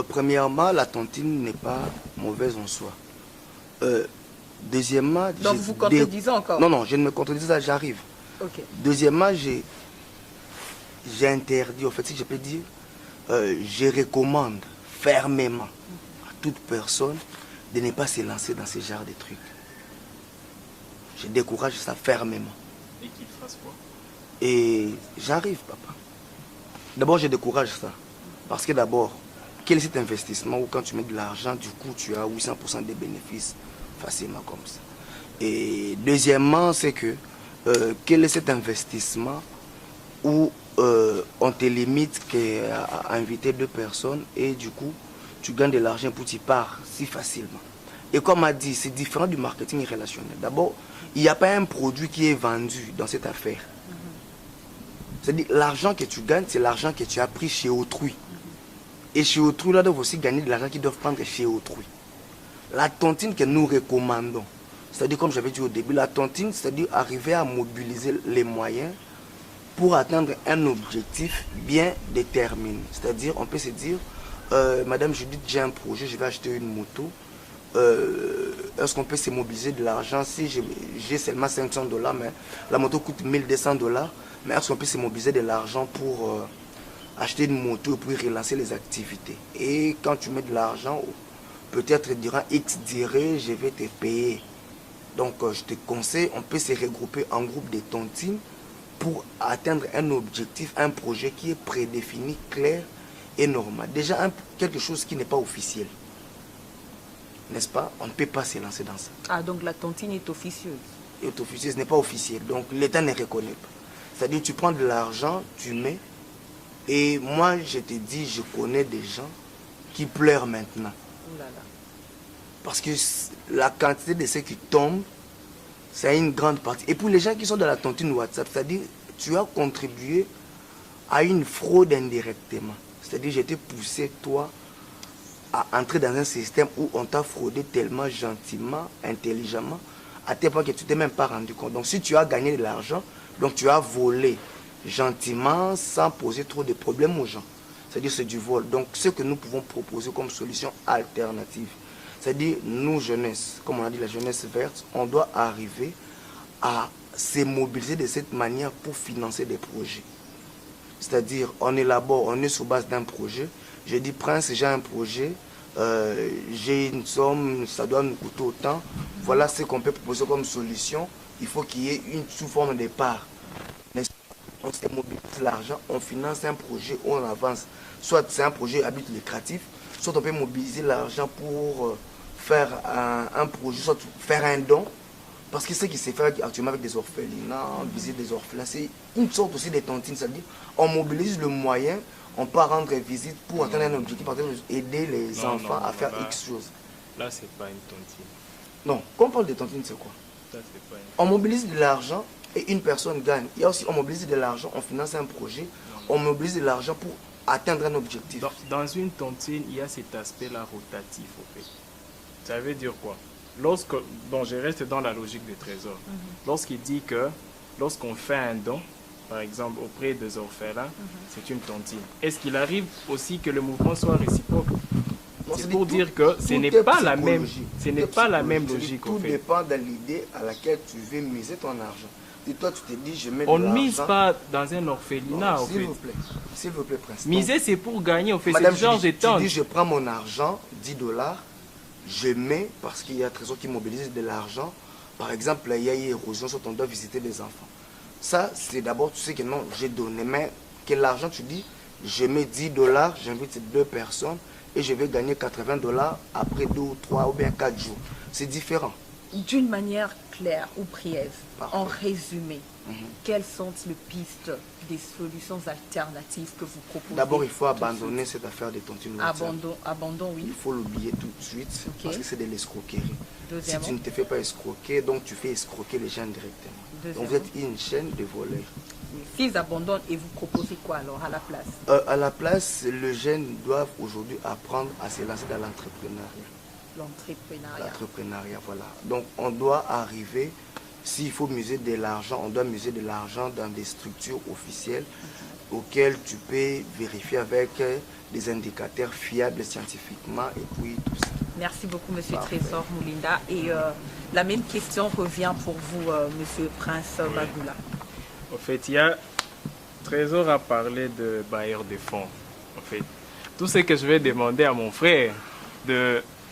Premièrement, la tontine n'est pas mauvaise en soi. Deuxièmement... Donc vous contredisez encore? Non, je ne me contredis pas, j'arrive. Ok. Deuxièmement, j'ai interdit, en fait, si je peux dire, je recommande fermement à toute personne de ne pas se lancer dans ce genre de trucs. Je décourage ça fermement. Et qu'il fasse quoi? Et j'arrive, papa. D'abord, je décourage ça. Parce que d'abord, quel est cet investissement où quand tu mets de l'argent, du coup, tu as 800% de bénéfices facilement comme ça. Et deuxièmement, c'est que quel est cet investissement où on te limite qu'à inviter 2 personnes et du coup, tu gagnes de l'argent pour t'y pars si facilement. Et comme on a dit, c'est différent du marketing relationnel. D'abord, il n'y a pas un produit qui est vendu dans cette affaire. C'est-à-dire, l'argent que tu gagnes, c'est l'argent que tu as pris chez autrui. Et chez autrui, là, doivent aussi gagner de l'argent qu'ils doivent prendre chez autrui. La tontine que nous recommandons, c'est-à-dire, comme j'avais dit au début, la tontine, c'est-à-dire arriver à mobiliser les moyens pour atteindre un objectif bien déterminé. C'est-à-dire, on peut se dire, Madame Judith, j'ai un projet, je vais acheter une moto. Est-ce qu'on peut se mobiliser de l'argent si j'ai seulement $500, mais la moto coûte $1200, mais est-ce qu'on peut se mobiliser de l'argent pour acheter une moto et puis relancer les activités? Et quand tu mets de l'argent, peut-être durant X durée, je vais te payer. Donc je te conseille, on peut se regrouper en groupe de tontines pour atteindre un objectif, un projet qui est prédéfini, clair et normal. Déjà quelque chose qui n'est pas officiel. N'est-ce pas? On ne peut pas se lancer dans ça. Ah, donc la tontine est officieuse. Est officieuse, n'est pas officielle. Donc l'État ne reconnaît pas. C'est-à-dire tu prends de l'argent, tu mets. Et moi, je te dis, je connais des gens qui pleurent maintenant. Oh là là. Parce que la quantité de ceux qui tombent, c'est une grande partie. Et pour les gens qui sont dans la tontine WhatsApp, c'est-à-dire tu as contribué à une fraude indirectement. C'est-à-dire je t'ai poussé, toi, à entrer dans un système où on t'a fraudé tellement gentiment, intelligemment, à tel point que tu t'es même pas rendu compte. Donc si tu as gagné de l'argent, donc tu as volé gentiment sans poser trop de problèmes aux gens. C'est-à-dire c'est du vol. Donc ce que nous pouvons proposer comme solution alternative, c'est-à-dire nous jeunesse, comme on a dit la jeunesse verte, on doit arriver à se mobiliser de cette manière pour financer des projets. C'est-à-dire on élabore, on est sur base d'un projet. Je dis Prince, j'ai un projet, j'ai une somme, ça doit nous coûter autant. Voilà ce qu'on peut proposer comme solution. Il faut qu'il y ait une sous forme de part. On se mobilise l'argent, on finance un projet, on avance. Soit c'est un projet à but lucratif, soit on peut mobiliser l'argent pour faire un projet, soit faire un don. Parce que ce qui se fait actuellement avec des orphelinats, visiter des orphelins, c'est une sorte aussi de tontine. C'est-à-dire on mobilise le moyen, on peut rendre visite pour atteindre un objectif, pour aider les enfants à faire X choses. Là, c'est pas une tontine. Non, quand on parle de tontine, c'est quoi? Là, c'est pas une... On mobilise de l'argent et une personne gagne. Il y a aussi, on mobilise de l'argent, on finance un projet, on mobilise de l'argent pour atteindre un objectif. Dans une tontine, il y a cet aspect-là rotatif, au fait. Ça veut dire quoi? Lorsque, bon, je reste dans la logique du trésor. Lorsqu'il dit que lorsqu'on fait un don, par exemple auprès des orphelins, c'est une tontine. Est-ce qu'il arrive aussi que le mouvement soit réciproque? C'est pour dire que ce n'est pas la même, logique. Tout dépend de l'idée à laquelle tu veux miser ton argent. Et toi, tu te dis, je mets de l'argent. On ne mise pas dans un orphelinat, au fait. S'il vous plaît, Prince. Miser, c'est pour gagner, au fait. Madame, c'est genre de temps. Tu dis, je prends mon argent, $10, je mets, parce qu'il y a un trésor qui mobilise de l'argent. Par exemple, il y a une érosion, soit on doit visiter des enfants. Ça, c'est d'abord, tu sais que non, j'ai donné, mais que l'argent, tu dis, je mets $10, j'invite 2 personnes et je vais gagner $80 après 2 ou 3 ou bien 4 jours. C'est différent. D'une manière claire ou brève, Parfait. en résumé, quelles sont les pistes des solutions alternatives que vous proposez? D'abord, il faut abandonner cette affaire de tontine WhatsApp. Abandon, oui. Il faut l'oublier tout de suite, parce que c'est de l'escroquerie. Si tu ne te fais pas escroquer, donc tu fais escroquer les gens directement. Donc vous êtes une chaîne de voleurs. S'ils abandonnent, et vous proposez quoi alors à la place? À la place, les jeunes doivent aujourd'hui apprendre à se lancer dans l'entrepreneuriat. L'entrepreneuriat, voilà. Donc on doit arriver, s'il faut miser de l'argent, on doit miser de l'argent dans des structures officielles auxquelles tu peux vérifier avec des indicateurs fiables scientifiquement et puis tout ça. Merci beaucoup, Monsieur Trésor Moulinda. Et La même question revient pour vous, Monsieur Prince Bagoula. En fait, il y a Trésor a parlé de bailleurs de fonds. En fait, tout ce que je vais demander à mon frère,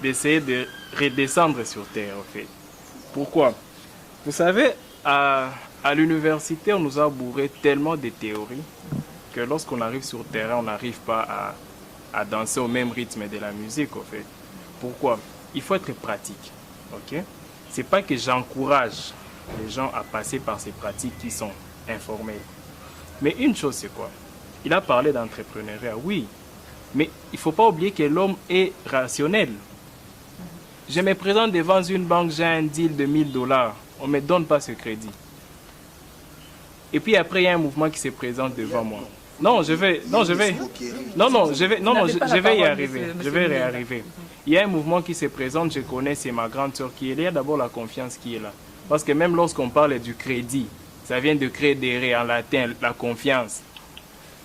d'essayer de redescendre sur terre, en fait. Pourquoi? Vous savez, à l'université, on nous a bourré tellement de théories que lorsqu'on arrive sur le terrain, on n'arrive pas à danser au même rythme de la musique, en fait. Pourquoi? Il faut être pratique, ok? C'est pas que j'encourage les gens à passer par ces pratiques qui sont informelles. Mais une chose, c'est quoi? Il a parlé d'entrepreneuriat, oui. Mais il ne faut pas oublier que l'homme est rationnel. Je me présente devant une banque, j'ai un deal de 1000 $. On ne me donne pas ce crédit. Et puis après, il y a un mouvement qui se présente devant moi. Non, je vais y arriver. Je vais y arriver. Il y a un mouvement qui se présente, je connais, c'est ma grande soeur qui est là. Il y a d'abord la confiance qui est là. Parce que même lorsqu'on parle du crédit, ça vient de crédere en latin, la confiance.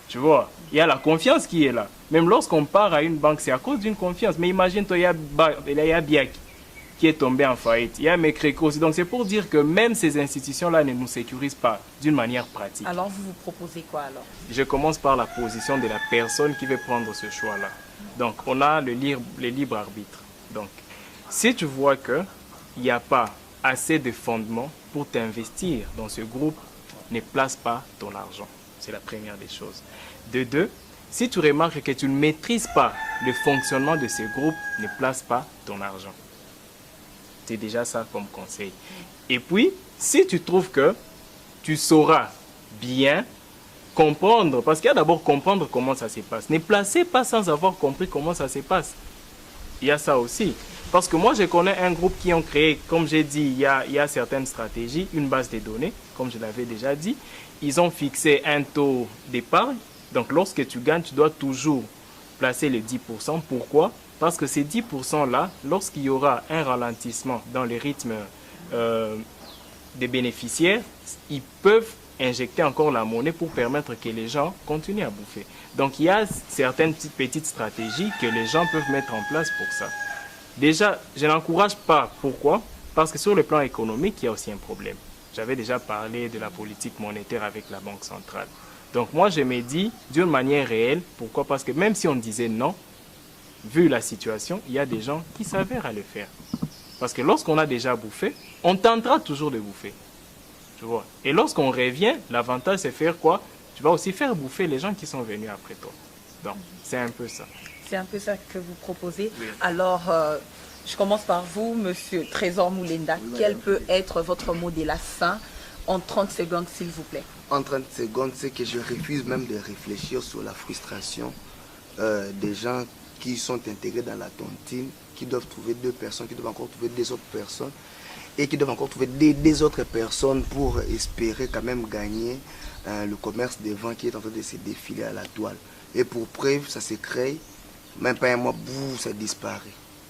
Tu vois, il y a la confiance qui est là. Même lorsqu'on part à une banque, c'est à cause d'une confiance. Mais imagine-toi, il y a Biak qui est tombé en faillite. Il y a Mekreco aussi. Donc c'est pour dire que même ces institutions-là ne nous sécurisent pas d'une manière pratique. Alors vous vous proposez quoi alors? Je commence par la position de la personne qui veut prendre ce choix-là. Donc on a le libre arbitre. Donc si tu vois qu'il n'y a pas assez de fondements pour t'investir dans ce groupe, ne place pas ton argent. C'est la première des choses. De deux, si tu remarques que tu ne maîtrises pas le fonctionnement de ce groupe, ne place pas ton argent. C'est déjà ça comme conseil. Et puis, si tu trouves que tu sauras bien comprendre, parce qu'il y a d'abord comprendre comment ça se passe. Ne placez pas sans avoir compris comment ça se passe. Il y a ça aussi. Parce que moi, je connais un groupe qui ont créé, comme j'ai dit, il y a certaines stratégies, une base de données, comme je l'avais déjà dit. Ils ont fixé un taux d'épargne. Donc, lorsque tu gagnes, tu dois toujours placer les 10%. Pourquoi? Parce que ces 10%-là, lorsqu'il y aura un ralentissement dans le rythme des bénéficiaires, ils peuvent injecter encore la monnaie pour permettre que les gens continuent à bouffer. Donc, il y a certaines petites stratégies que les gens peuvent mettre en place pour ça. Déjà, je n'encourage pas. Pourquoi? Parce que sur le plan économique, il y a aussi un problème. J'avais déjà parlé de la politique monétaire avec la Banque centrale. Donc moi, je me dis d'une manière réelle. Pourquoi? Parce que même si on disait non, vu la situation, il y a des gens qui s'avèrent à le faire. Parce que lorsqu'on a déjà bouffé, on tentera toujours de bouffer. Tu vois? Et lorsqu'on revient, l'avantage, c'est faire quoi? Tu vas aussi faire bouffer les gens qui sont venus après toi. Donc, c'est un peu ça. C'est un peu ça que vous proposez. Oui. Alors, je commence par vous, Monsieur Trésor Moulenda. Quel peut être votre mot de la fin en 30 secondes, s'il vous plaît? En 30 secondes, c'est que je refuse même de réfléchir sur la frustration des gens qui sont intégrés dans la tontine, qui doivent trouver 2 personnes, qui doivent encore trouver des autres personnes, et qui doivent encore trouver des autres personnes pour espérer quand même gagner le commerce des vents qui est en train de se défiler à la toile. Et pour preuve, ça se crée, même pas un mois, boum, ça disparaît.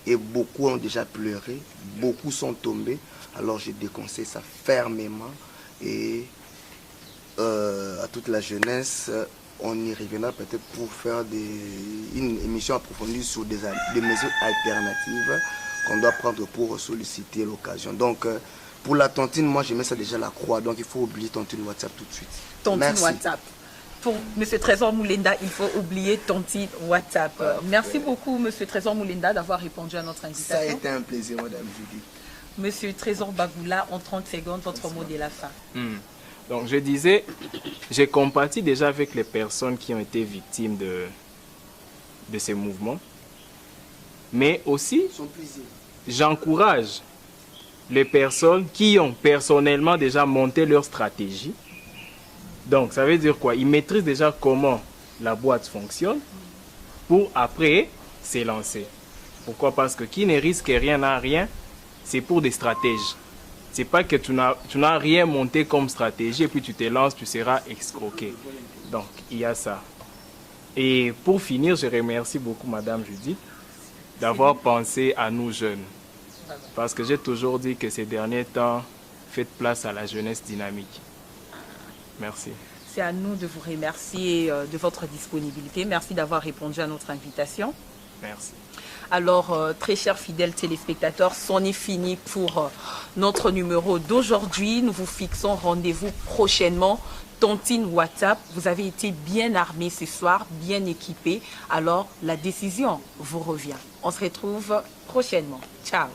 Et beaucoup ont déjà pleuré, beaucoup sont tombés. Alors je déconseille ça fermement. Et à toute la jeunesse, on y reviendra peut-être pour faire une émission approfondie sur des mesures alternatives qu'on doit prendre pour solliciter l'occasion. Donc pour la tontine, moi je mets ça déjà à la croix. Donc il faut oublier tontine WhatsApp tout de suite. Tontine Merci. WhatsApp. Pour M. Trésor Moulenda, il faut oublier tontine WhatsApp. Merci beaucoup, M. Trésor Moulenda, d'avoir répondu à notre invitation. Ça a été un plaisir, Madame Judith. Monsieur Trésor Bagoula, en 30 secondes, votre mot de la fin. Donc je disais, j'ai compati déjà avec les personnes qui ont été victimes de ces mouvements. Mais aussi, j'encourage les personnes qui ont personnellement déjà monté leur stratégie. Donc ça veut dire quoi? Ils maîtrisent déjà comment la boîte fonctionne pour après s'élancer. Pourquoi? Parce que qui ne risque rien n'a rien, c'est pour des stratèges. C'est pas que tu n'as rien monté comme stratégie et puis tu te lances, tu seras escroqué. Donc, il y a ça. Et pour finir, je remercie beaucoup Madame Judith d'avoir pensé à nous jeunes. Parce que j'ai toujours dit que ces derniers temps, faites place à la jeunesse dynamique. Merci. C'est à nous de vous remercier de votre disponibilité. Merci d'avoir répondu à notre invitation. Merci. Alors, très chers fidèles téléspectateurs, c'en est fini pour notre numéro d'aujourd'hui. Nous vous fixons rendez-vous prochainement. Tontine WhatsApp, vous avez été bien armés ce soir, bien équipés. Alors, la décision vous revient. On se retrouve prochainement. Ciao.